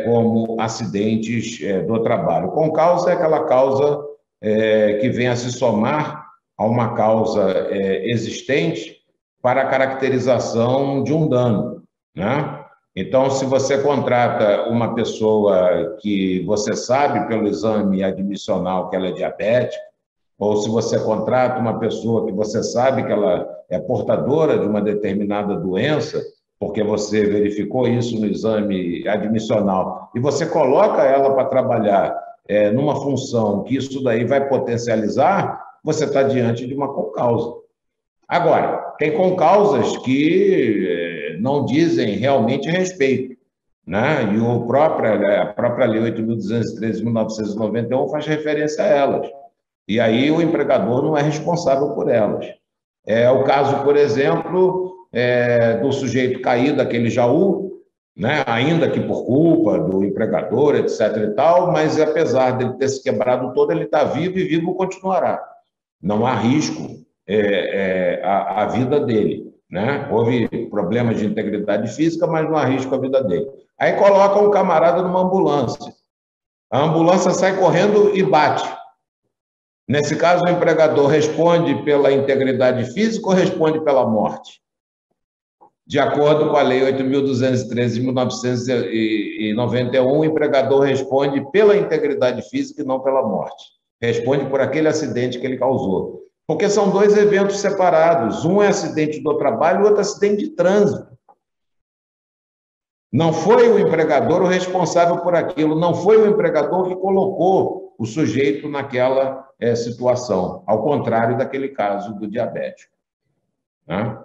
como acidentes do trabalho. Concausa é aquela causa que vem a se somar a uma causa existente para a caracterização de um dano, né? Então, se você contrata uma pessoa que você sabe pelo exame admissional que ela é diabética, ou se você contrata uma pessoa que você sabe que ela é portadora de uma determinada doença, porque você verificou isso no exame admissional, e você coloca ela para trabalhar numa função que isso daí vai potencializar, você está diante de uma concausa. Agora, tem concausas que não dizem realmente respeito, né? E a própria Lei 8.213 de 1991 faz referência a elas. E aí o empregador não é responsável por elas. É o caso, por exemplo, do sujeito cair daquele jaú, né? Ainda que por culpa do empregador, etc. e tal, mas apesar dele ter se quebrado todo, ele está vivo e vivo continuará. Não há risco à vida dele, né? Houve problemas de integridade física, mas não há risco à vida dele. Aí coloca um camarada numa ambulância. A ambulância sai correndo e bate. Nesse caso, o empregador responde pela integridade física ou responde pela morte? De acordo com a Lei 8.213 de 1991, o empregador responde pela integridade física e não pela morte. Responde por aquele acidente que ele causou. Porque são dois eventos separados. Um é acidente do trabalho e o outro é acidente de trânsito. Não foi o empregador o responsável por aquilo, não foi o empregador que colocou o sujeito naquela situação, ao contrário daquele caso do diabético, né?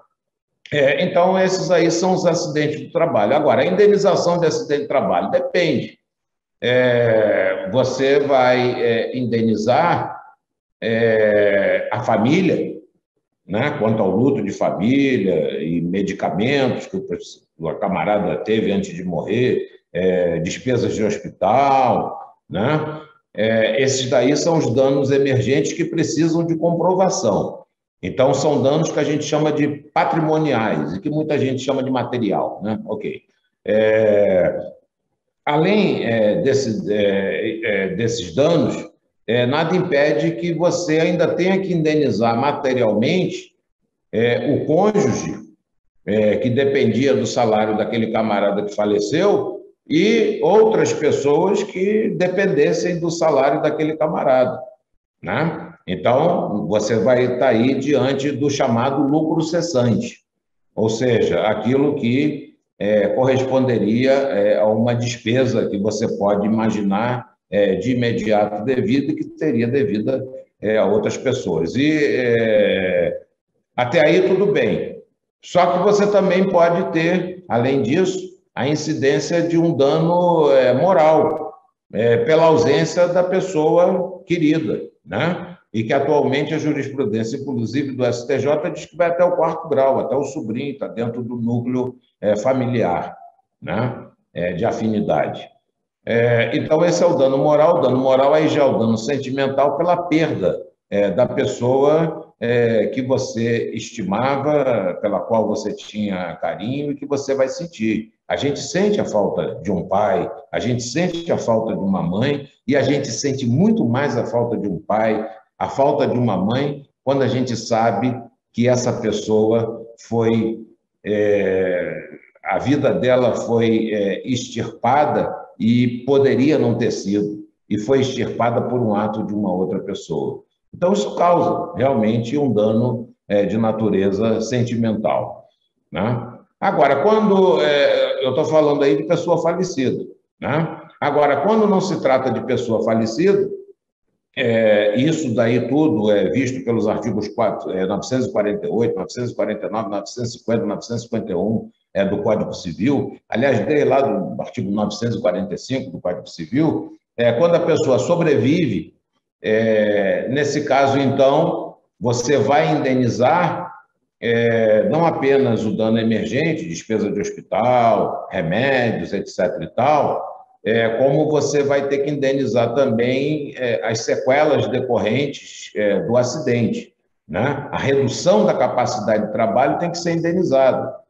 Então, esses aí são os acidentes do trabalho. Agora, a indenização de acidente de trabalho depende. Você vai indenizar a família, né, quanto ao luto de família e medicamentos que o camarada teve antes de morrer, despesas de hospital, né? Esses daí são os danos emergentes que precisam de comprovação. Então, são danos que a gente chama de patrimoniais e que muita gente chama de material, né? Ok. Além desses danos, nada impede que você ainda tenha que indenizar materialmente o cônjuge, que dependia do salário daquele camarada que faleceu, e outras pessoas que dependessem do salário daquele camarada, né? Então, você vai estar aí diante do chamado lucro cessante, ou seja, aquilo que corresponderia a uma despesa que você pode imaginar de imediato devida e que teria devida a outras pessoas. E até aí tudo bem. Só que você também pode ter, além disso, a incidência de um dano moral, pela ausência da pessoa querida, né? E que atualmente a jurisprudência, inclusive do STJ, diz que vai até o 4º grau, até o sobrinho está dentro do núcleo familiar, né? De afinidade. Então, esse é o dano moral. O dano moral aí já é o dano sentimental pela perda da pessoa que você estimava, pela qual você tinha carinho e que você vai sentir. A gente sente a falta de um pai, a gente sente a falta de uma mãe e a gente sente muito mais a falta de um pai, a falta de uma mãe, quando a gente sabe que essa pessoa foi... a vida dela foi extirpada e poderia não ter sido, e foi extirpada por um ato de uma outra pessoa. Então, isso causa realmente um dano de natureza sentimental, né? Agora, quando eu estou falando aí de pessoa falecida, né? Agora, quando não se trata de pessoa falecida, isso daí tudo é visto pelos artigos 948, 949, 950, 951 do Código Civil. Aliás, dei lá do artigo 945 do Código Civil, quando a pessoa sobrevive, nesse caso, então, você vai indenizar não apenas o dano emergente, despesa de hospital, remédios, etc. e tal, como você vai ter que indenizar também as sequelas decorrentes do acidente, né? A redução da capacidade de trabalho tem que ser indenizada.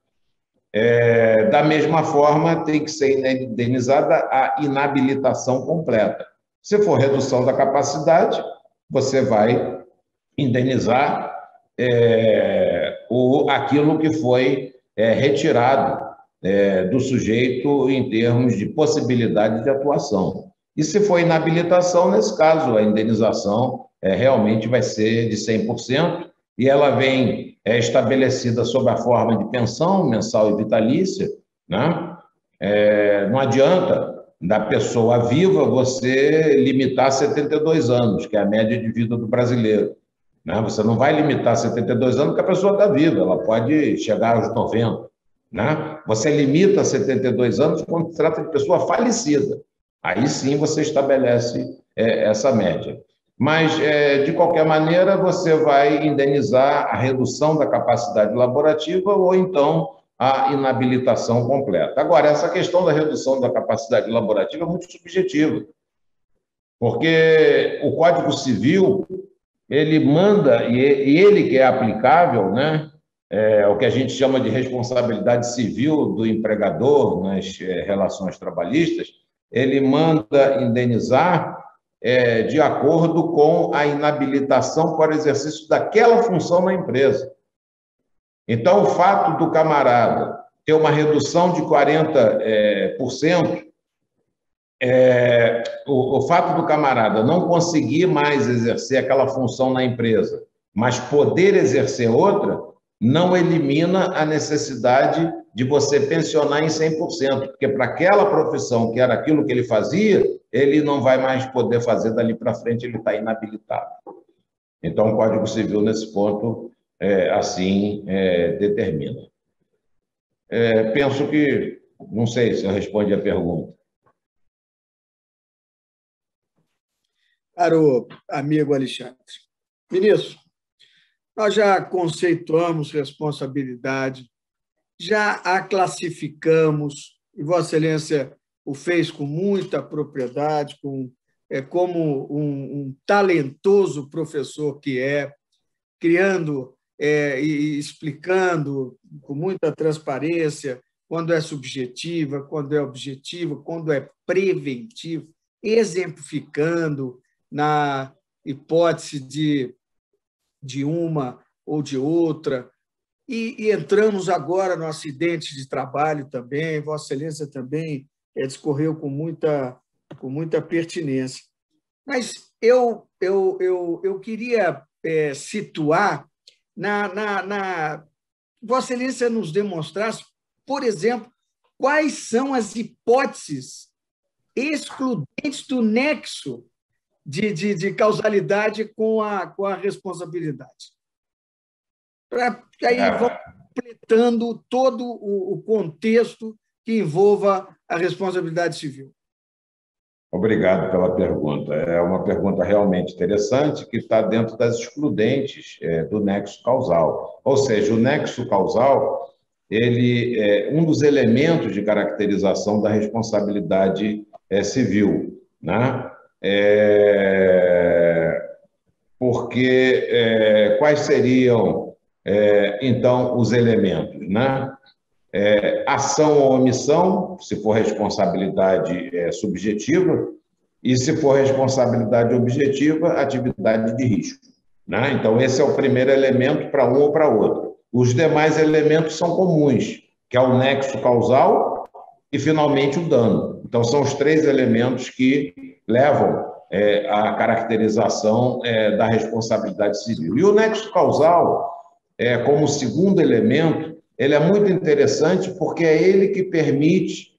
Da mesma forma, tem que ser indenizada a inabilitação completa. Se for redução da capacidade, você vai indenizar aquilo que foi retirado do sujeito em termos de possibilidade de atuação. E se for inabilitação, nesse caso, a indenização realmente vai ser de 100%, e ela vem estabelecida sob a forma de pensão mensal e vitalícia, né? Não adianta da pessoa viva você limitar a 72 anos, que é a média de vida do brasileiro, né? Você não vai limitar 72 anos porque a pessoa está viva, ela pode chegar aos 90, né? Você limita 72 anos quando se trata de pessoa falecida. Aí sim você estabelece essa média. Mas, de qualquer maneira, você vai indenizar a redução da capacidade laborativa ou então a inabilitação completa. Agora, essa questão da redução da capacidade laborativa é muito subjetiva, porque o Código Civil, ele manda, e ele que é aplicável, né, o que a gente chama de responsabilidade civil do empregador nas relações trabalhistas, ele manda indenizar de acordo com a inabilitação para o exercício daquela função na empresa. Então, o fato do camarada ter uma redução de 40%, o fato do camarada não conseguir mais exercer aquela função na empresa, mas poder exercer outra, não elimina a necessidade de você pensionar em 100%, porque para aquela profissão que era aquilo que ele fazia, ele não vai mais poder fazer dali para frente, ele está inabilitado. Então, o Código Civil, nesse ponto, assim determina. Penso que, não sei se eu respondi a pergunta. Caro amigo Alexandre. Ministro, nós já conceituamos responsabilidade, já a classificamos, e Vossa Excelência o fez com muita propriedade, como um talentoso professor que criando e explicando com muita transparência quando é subjetiva, quando é objetiva, quando é preventiva, exemplificando na hipótese de uma ou de outra. E entramos agora no acidente de trabalho também, Vossa Excelência também discorreu com muita pertinência. Mas eu queria situar Vossa Excelência nos demonstrasse, por exemplo, quais são as hipóteses excludentes do nexo de causalidade com a responsabilidade. Porque aí vamos completando todo o contexto que envolva a responsabilidade civil. Obrigado pela pergunta. É uma pergunta realmente interessante que está dentro das excludentes do nexo causal. Ou seja, o nexo causal ele é um dos elementos de caracterização da responsabilidade civil, né? porque quais seriam, então, os elementos, né? Ação ou omissão, se for responsabilidade subjetiva, e se for responsabilidade objetiva, atividade de risco, né? Então, esse é o primeiro elemento para um ou para outro. Os demais elementos são comuns, que é o nexo causal e, finalmente, o dano. Então, são os três elementos que levam à caracterização da responsabilidade civil. E o nexo causal, como segundo elemento, ele é muito interessante porque é ele que permite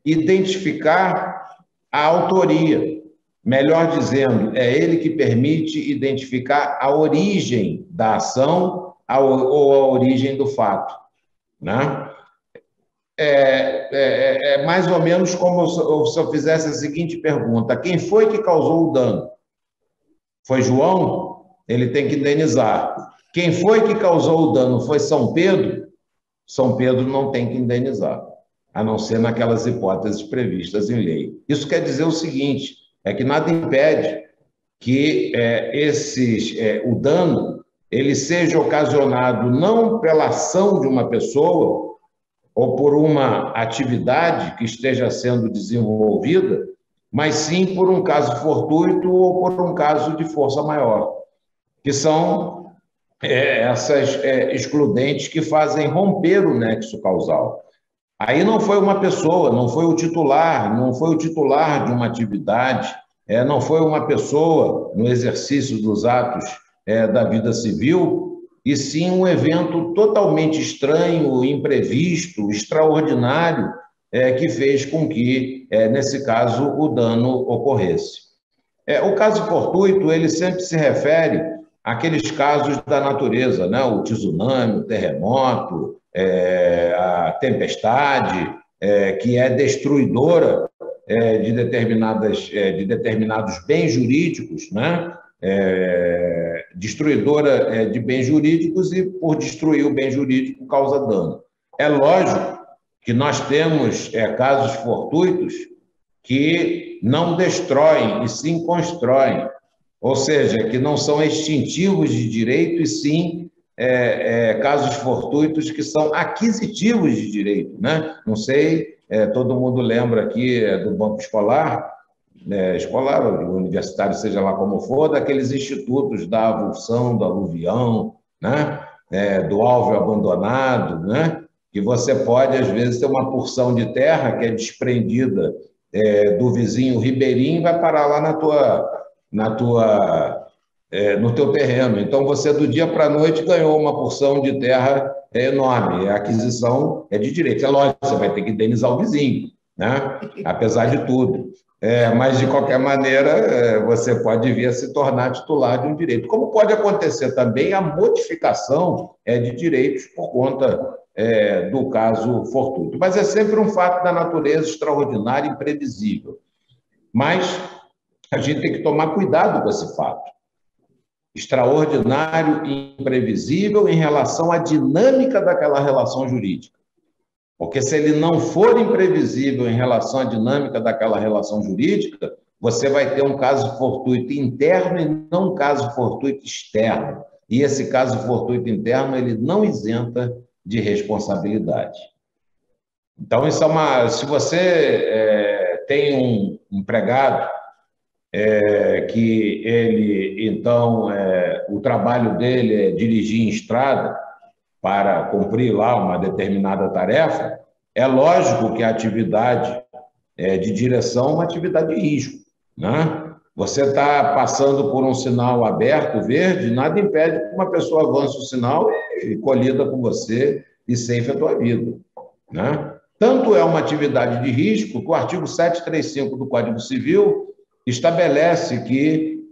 identificar a autoria. Melhor dizendo, é ele que permite identificar a origem da ação ou a origem do fato, né? É mais ou menos como se eu fizesse a seguinte pergunta: quem foi que causou o dano? Foi João? Ele tem que indenizar. Quem foi que causou o dano? Foi São Pedro? São Pedro não tem que indenizar, a não ser naquelas hipóteses previstas em lei. Isso quer dizer o seguinte, é que nada impede que o dano ele seja ocasionado não pela ação de uma pessoa ou por uma atividade que esteja sendo desenvolvida, mas sim por um caso fortuito ou por um caso de força maior, que são essas excludentes que fazem romper o nexo causal. Aí não foi uma pessoa, não foi o titular de uma atividade, não foi uma pessoa no exercício dos atos da vida civil, e sim um evento totalmente estranho, imprevisto, extraordinário, que fez com que, nesse caso, o dano ocorresse. O caso fortuito, ele sempre se refere àqueles casos da natureza, né? O tsunami, o terremoto, a tempestade, que é destruidora de determinados bens jurídicos, né? Destruidora de bens jurídicos e, por destruir o bem jurídico, causa dano. É lógico que nós temos casos fortuitos que não destroem, e sim constroem, ou seja, que não são extintivos de direito, e sim casos fortuitos que são aquisitivos de direito, né? Não sei, todo mundo lembra aqui do banco escolar, universitário, seja lá como for, daqueles institutos da avulsão, do aluvião, né? Do alvo abandonado, né? Que você pode, às vezes, ter uma porção de terra que é desprendida do vizinho ribeirinho e vai parar lá no teu terreno. Então, você, do dia para a noite, ganhou uma porção de terra enorme. A aquisição é de direito. É lógico, você vai ter que indenizar o vizinho, né? Apesar de tudo. Mas, de qualquer maneira, você pode vir a se tornar titular de um direito. Como pode acontecer também a modificação de direitos por conta do caso fortuito. Mas é sempre um fato da natureza extraordinário e imprevisível. Mas a gente tem que tomar cuidado com esse fato. Extraordinário e imprevisível em relação à dinâmica daquela relação jurídica. Porque se ele não for imprevisível em relação à dinâmica daquela relação jurídica, você vai ter um caso fortuito interno e não um caso fortuito externo. E esse caso fortuito interno, ele não isenta de responsabilidade. Então, isso se você tem um empregado que ele, então, o trabalho dele é dirigir em estrada para cumprir lá uma determinada tarefa, é lógico que a atividade de direção é uma atividade de risco, né? Você está passando por um sinal aberto, verde, nada impede que uma pessoa avance o sinal e colida com você e ceife a tua vida, né? Tanto é uma atividade de risco que o artigo 735 do Código Civil estabelece que,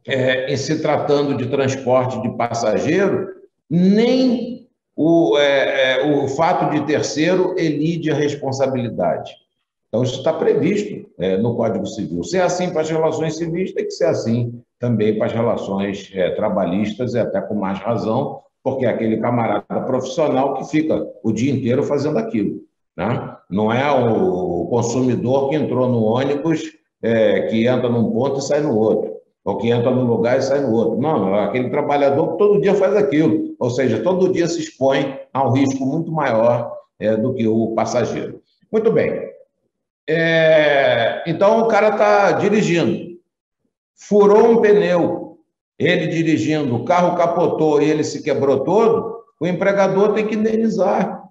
em se tratando de transporte de passageiro, nem o fato de terceiro elide a responsabilidade. Então, isso está previsto no Código Civil. Se é assim para as relações civis, tem que ser assim também para as relações trabalhistas, e até com mais razão, porque é aquele camarada profissional que fica o dia inteiro fazendo aquilo, né? Não é o consumidor que entrou no ônibus, que entra num ponto e sai no outro. ou que entra num lugar e sai no outro. Não, é aquele trabalhador que todo dia faz aquilo, ou seja, todo dia se expõe a um risco muito maior do que o passageiro. Muito bem. Então, o cara está dirigindo, furou um pneu, ele dirigindo, o carro capotou e ele se quebrou todo, o empregador tem que indenizar,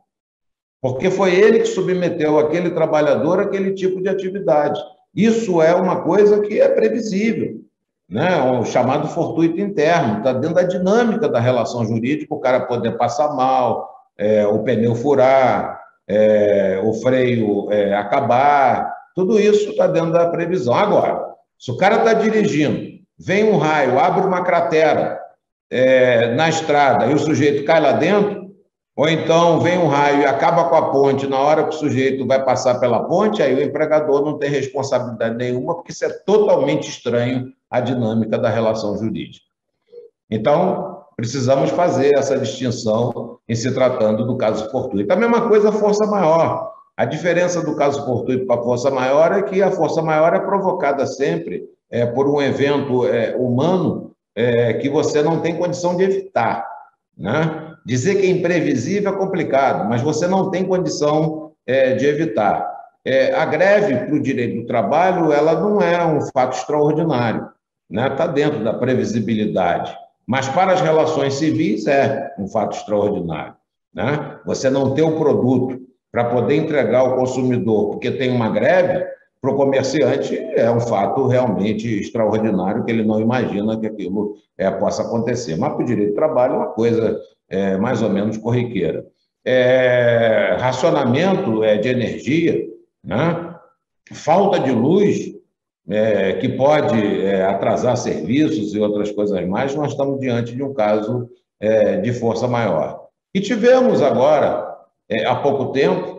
porque foi ele que submeteu aquele trabalhador àquele tipo de atividade. Isso é uma coisa que é previsível, né? O chamado fortuito interno, está dentro da dinâmica da relação jurídica, o cara poder passar mal, o pneu furar, o freio acabar, tudo isso está dentro da previsão. Agora, se o cara está dirigindo, vem um raio, abre uma cratera na estrada e o sujeito cai lá dentro, ou então vem um raio e acaba com a ponte na hora que o sujeito vai passar pela ponte, aí o empregador não tem responsabilidade nenhuma, porque isso é totalmente estranho à dinâmica da relação jurídica. Então, precisamos fazer essa distinção em se tratando do caso fortuito. A mesma coisa a força maior. A diferença do caso fortuito para a força maior é que a força maior é provocada sempre por um evento humano que você não tem condição de evitar, né? Dizer que é imprevisível é complicado, mas você não tem condição de evitar. A greve para o direito do trabalho, ela não é um fato extraordinário, né? Está dentro da previsibilidade. Mas para as relações civis é um fato extraordinário, né? Você não ter o produto para poder entregar ao consumidor porque tem uma greve, para o comerciante é um fato realmente extraordinário, que ele não imagina que aquilo possa acontecer. Mas para o direito do trabalho é uma coisa mais ou menos corriqueira. Racionamento de energia, né? Falta de luz, que pode atrasar serviços e outras coisas mais, nós estamos diante de um caso de força maior. E tivemos agora, há pouco tempo,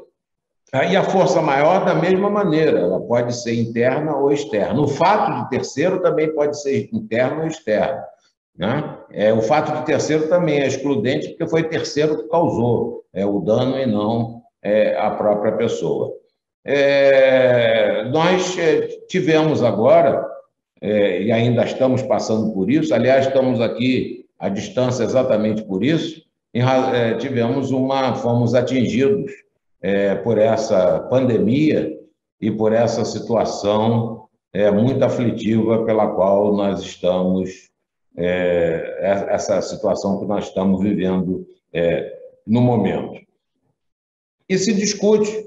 aí a força maior da mesma maneira, ela pode ser interna ou externa. O fato de terceiro também pode ser interno ou externo, né? O fato de terceiro também é excludente, porque foi terceiro que causou o dano e não a própria pessoa. Nós tivemos agora, e ainda estamos passando por isso, aliás, estamos aqui à distância exatamente por isso, fomos atingidos por essa pandemia e por essa situação muito aflitiva pela qual nós estamos, essa situação que nós estamos vivendo no momento. E se discute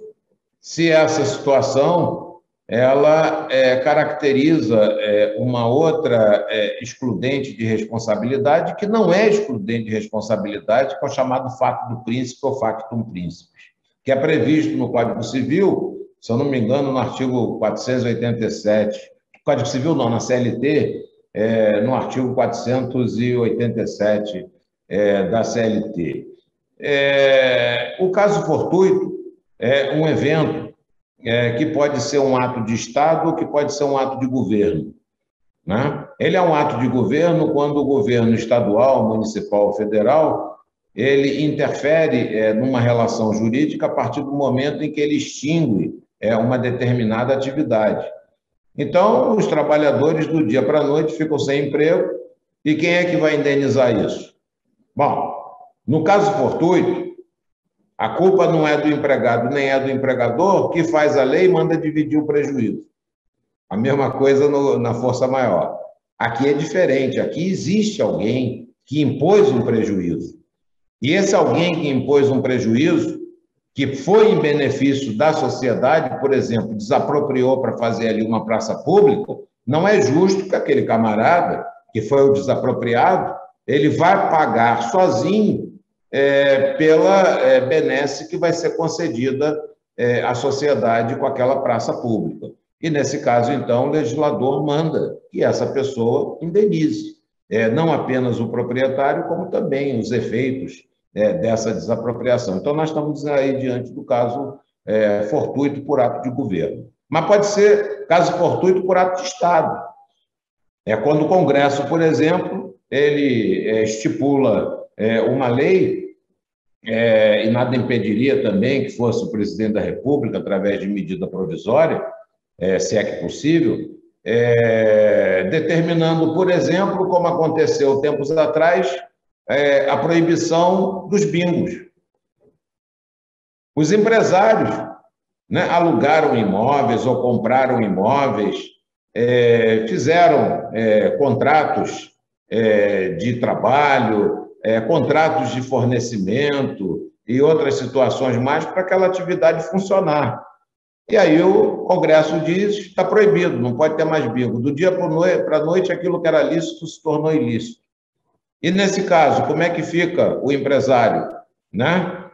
se essa situação ela caracteriza uma outra excludente de responsabilidade, que não é excludente de responsabilidade, que é o chamado fato do príncipe ou factum príncipes, que é previsto no Código Civil, se eu não me engano, no artigo 487, Código Civil não, na CLT, no artigo 487 da CLT. O caso fortuito é um evento que pode ser um ato de Estado ou que pode ser um ato de governo, né? Ele é um ato de governo quando o governo estadual, municipal, federal, ele interfere numa relação jurídica a partir do momento em que ele extingue uma determinada atividade. Então, os trabalhadores do dia para a noite ficam sem emprego, e quem é que vai indenizar isso? Bom, no caso fortuito, a culpa não é do empregado nem é do empregador, que faz a lei e manda dividir o prejuízo. A mesma coisa na força maior. Aqui é diferente, aqui existe alguém que impôs um prejuízo. E esse alguém que impôs um prejuízo, que foi em benefício da sociedade, por exemplo, desapropriou para fazer ali uma praça pública, não é justo que aquele camarada, que foi o desapropriado, ele vai pagar sozinho pela benesse que vai ser concedida à sociedade com aquela praça pública. E, nesse caso, então, o legislador manda que essa pessoa indenize, não apenas o proprietário, como também os efeitos dessa desapropriação. Então, nós estamos aí diante do caso fortuito por ato de governo. Mas pode ser caso fortuito por ato de Estado. Quando o Congresso, por exemplo, ele estipula uma lei, e nada impediria também que fosse o presidente da República, através de medida provisória, se é que possível, determinando, por exemplo, como aconteceu tempos atrás, a proibição dos bingos. Os empresários, né, alugaram imóveis ou compraram imóveis, fizeram contratos de trabalho, contratos de fornecimento e outras situações mais para aquela atividade funcionar. E aí o Congresso diz que está proibido, não pode ter mais bingo. Do dia para a noite, aquilo que era lícito se tornou ilícito. E, nesse caso, como é que fica o empresário? Né?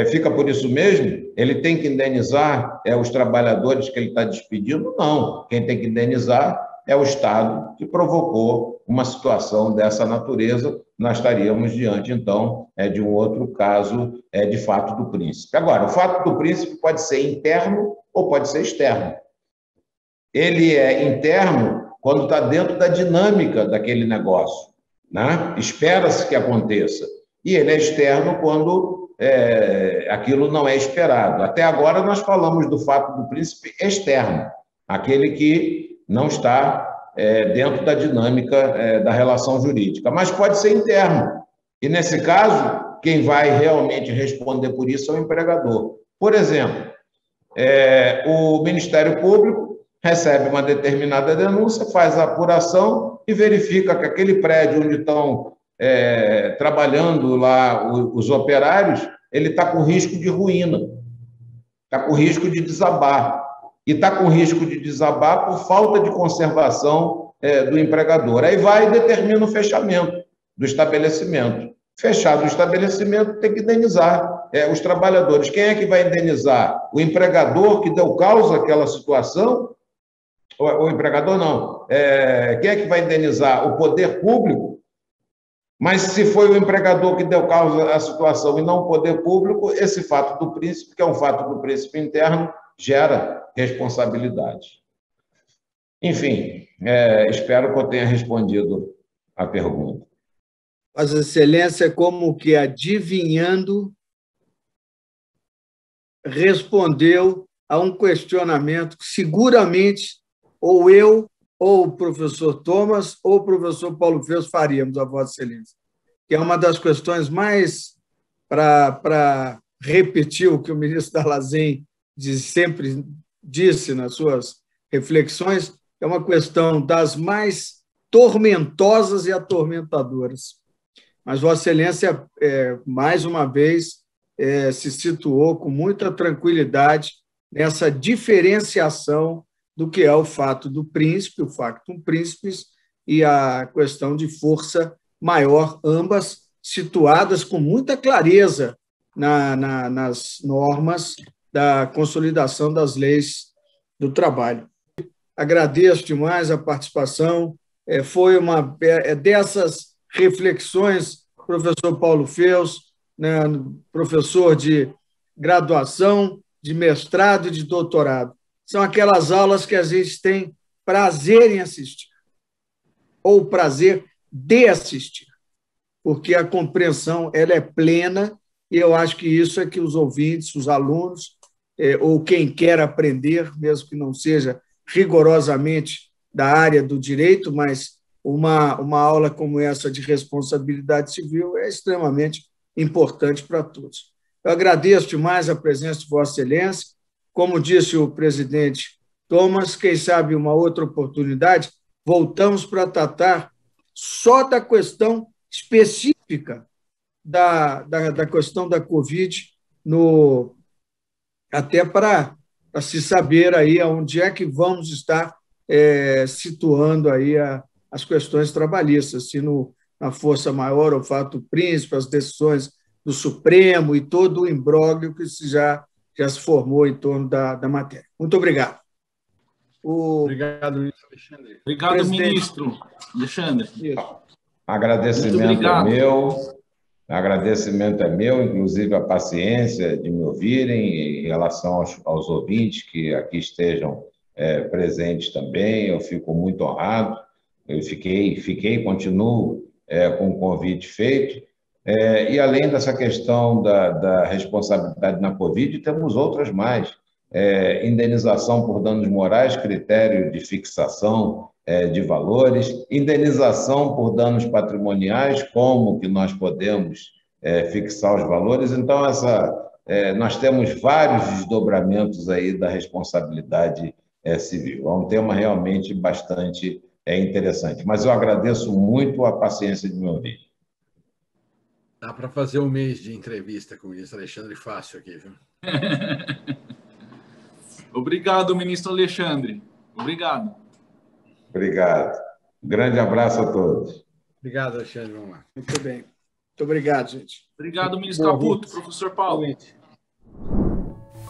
Fica por isso mesmo? Ele tem que indenizar os trabalhadores que ele está despedindo? Não. Quem tem que indenizar é o Estado que provocou uma situação dessa natureza. Nós estaríamos diante, então, de um outro caso de fato do príncipe. Agora, o fato do príncipe pode ser interno ou pode ser externo. Ele é interno quando está dentro da dinâmica daquele negócio, né? Espera-se que aconteça. E ele é externo quando aquilo não é esperado. Até agora nós falamos do fato do príncipe externo, aquele que não está dentro da dinâmica da relação jurídica, mas pode ser interno. E, nesse caso, quem vai realmente responder por isso é o empregador. Por exemplo, o Ministério Público recebe uma determinada denúncia, faz a apuração e verifica que aquele prédio onde estão trabalhando lá os operários, ele está com risco de ruína, está com risco de desabar. E está com risco de desabar por falta de conservação do empregador. Aí vai e determina o fechamento do estabelecimento. Fechado o estabelecimento, tem que indenizar os trabalhadores. Quem é que vai indenizar? O empregador que deu causa àquela situação? O empregador não. Quem é que vai indenizar? O poder público? Mas se foi o empregador que deu causa à situação e não o poder público, esse fato do príncipe, que é um fato do príncipe interno, gera responsabilidade. Enfim, espero que eu tenha respondido a pergunta. Vossa Excelência, como que adivinhando, respondeu a um questionamento que seguramente ou eu, ou o professor Thomas, ou o professor Paulo Feus faríamos, a Vossa Excelência, que é uma das questões mais, para repetir o que o ministro Dallazen sempre disse nas suas reflexões, é uma questão das mais tormentosas e atormentadoras. Mas Vossa Excelência, mais uma vez, se situou com muita tranquilidade nessa diferenciação do que é o fato do príncipe, o factum príncipes, e a questão de força maior, ambas situadas com muita clareza nas normas da consolidação das leis do trabalho. Agradeço demais a participação. Foi uma dessas reflexões, professor Paulo Feus, né, professor de graduação, de mestrado e de doutorado. São aquelas aulas que a gente tem prazer em assistir, ou prazer de assistir, porque a compreensão ela é plena, e eu acho que isso é que os ouvintes, os alunos, ou quem quer aprender, mesmo que não seja rigorosamente da área do direito, mas uma aula como essa de responsabilidade civil é extremamente importante para todos. Eu agradeço demais a presença de Vossa Excelência. Como disse o presidente Thomas, quem sabe uma outra oportunidade, voltamos para tratar só da questão específica da questão da Covid, até para se saber aí onde é que vamos estar situando aí as questões trabalhistas, se na força maior, o fato príncipe, as decisões do Supremo e todo o imbróglio que já se formou em torno da matéria. Muito obrigado. Obrigado, ministro Alexandre. Obrigado, presidente. Ministro Alexandre. Agradecimento é meu. Agradecimento é meu, inclusive a paciência de me ouvirem em relação aos ouvintes que aqui estejam presentes também. Eu fico muito honrado. Eu fiquei, continuo com o convite feito. E além dessa questão da responsabilidade na Covid, temos outras mais. indenização por danos morais, critério de fixação de valores, indenização por danos patrimoniais, como que nós podemos fixar os valores. Então, nós temos vários desdobramentos aí da responsabilidade civil. É um tema realmente bastante interessante. Mas eu agradeço muito a paciência de me ouvir. Dá para fazer um mês de entrevista com o ministro Alexandre fácil aqui, viu? Obrigado, ministro Alexandre. Obrigado. Obrigado. Um grande abraço a todos. Obrigado, Alexandre. Vamos lá. Muito bem. Muito obrigado, gente. Obrigado, ministro Caputo. Professor Paulo.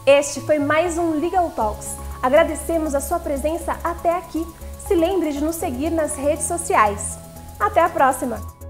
Este foi mais um Legal Talks. Agradecemos a sua presença até aqui. Se lembre de nos seguir nas redes sociais. Até a próxima!